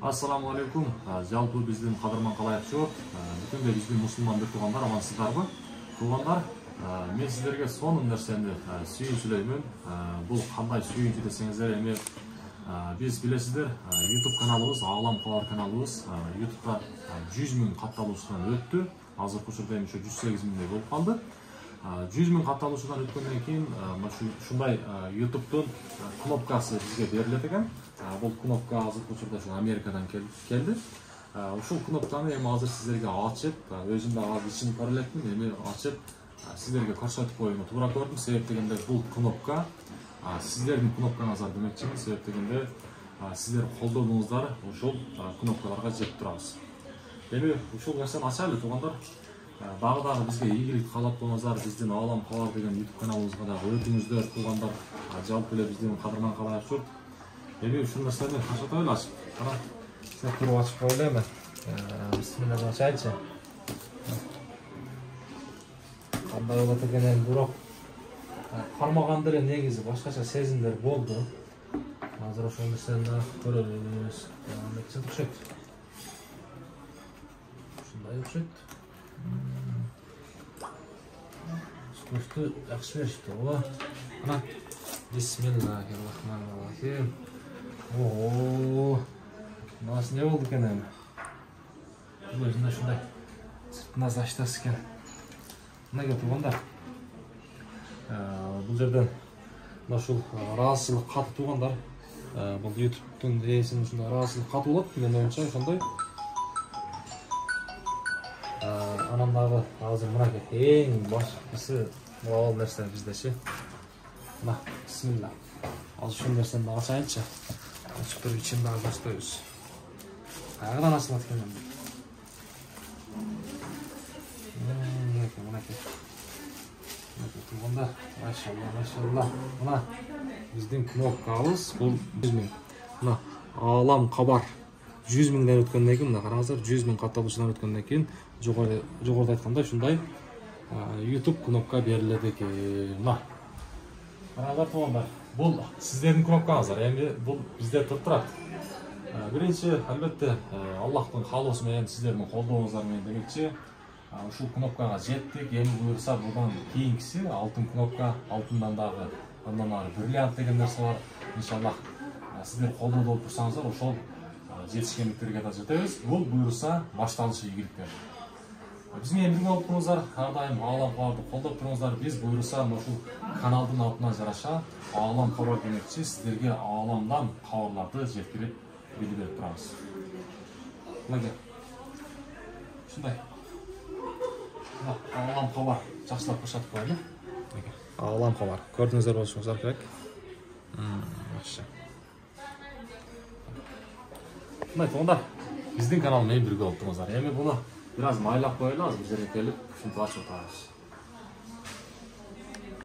Ассаламу алейкум. Жалпы биздин кадырман калайык жок. Бүтүн биздин мусулман туугандар амансыздарбы? Туугандар, мен сиздерге сонун нерсени сүйүнчүлөймүн. Бул кандай сүйүнчү десеңиздер, эми биз билесиздер, YouTube каналыбыз, Аалам Кабар каналыбыз YouTube'да 100 000 катталуучудан өттү. Азыркы учурда эми 108 000 болуп калды. 100 000 катталуучудан өткөндөн кийин ушундай YouTube'дун кнопкасы бизге берилет экен. Бул кнопка азыркы учурда Америкадан келди. Ушул кнопканы эми азыр сиздерге ачып, өзүм да азыр ичин көрө элекмин, эми ачып сиздерге көрсөтүп коюуну туура көрдүм. Себеп дегенде бул кнопка сиздердин кнопкаңыздар демекчимин. Себеп дегенде сиздер колдонуңуздар ушул кнопкаларга жетип турабыз. Эми ушул нерсени ачайлы туугандар. Дагы бизге ийгилик каалап коңуздар, биздин Аалам Кабар деген YouTube каналыбызга дагы өтүңүздөр туугандар. Жалпы эле биздин кадырман калайык журт. Эми ушул нерсени ачатайлы ачып. Кара, сен туруп ачып коелу эми. Бисмилла ачайчы. Кандай болот экен бирок кармаганда эле негизи башкача сезимдер болду. Азыр ошол нерсени көрөбүз. Нече окшойт. Ушундай окшойт. Скофту жакшы беришти, ооба. Ана, бисмиллахиррахманиррахим. Ого, мынасы не болду экен эми? Бул өзүнө ушундай сыртына заштас экен. Мына туугандар. Бул жерден ушул ыраазычылык каты туугандар. Бул YouTube'дун ээсинин ушундай ыраазычылык каты болот, менин оюмча ошондой. Анан дагы азыр мынакей эң башкысы бул нерсе биздечи. Мына, бисмилла. Азыр ушул нерсени ачайынчы. Açıp durup içini daha gösteriyoruz. Kayağıdan nasıl atken ben? Bunda maşallah. Buna bizden knopkamız bu 100 000. Buna Alam Kabar 100 000'den ötkenden keyin, buna qarаңыздар 100 000 катталуучудан өткөндөн кийин жогоруда айткандай ушундай YouTube кнопка берилет экен. Мына. Қараңыздар туугандар. Бул сиздердин кнопкаңыздар. Эми бул бизде туруп турат. Биринчи, албетте, Аллахтын каалоосу менен сиздердин колдооңуздар менен демекчи, ушул кнопкага жеттик. Эми буюрса будан кийинкиси алтын кнопка, алтындан дагы андан ары бриллиант деген нерсе бар. Иншаллах сиздер колдоо болуп турсаңыздар, ошол жетишкендиктерге да жетебиз. Бул буюрса башталышы ийгиликтер. Биз менен бирге болуп туруңуздар, ар дайым Аалам Кабарды колдоп туруңуздар. Биз буюрса ушул каналдын атына жараша Аалам Кабар демекчи сиздерге ааламдан кабарларды жеткирип билдирип турабыз. Мына ушундай. Аалам Кабар жакшылап көрсөтүп коелу. Аалам Кабар. Көрдүңүздөр болушуңуздар керек. Жакшы. Мына туугандар, биздин канал менен бирге болуп туруңуздар. Эми буну biraz maylap koyalım, az bir жерге келип, ушинтип ачып атабыз.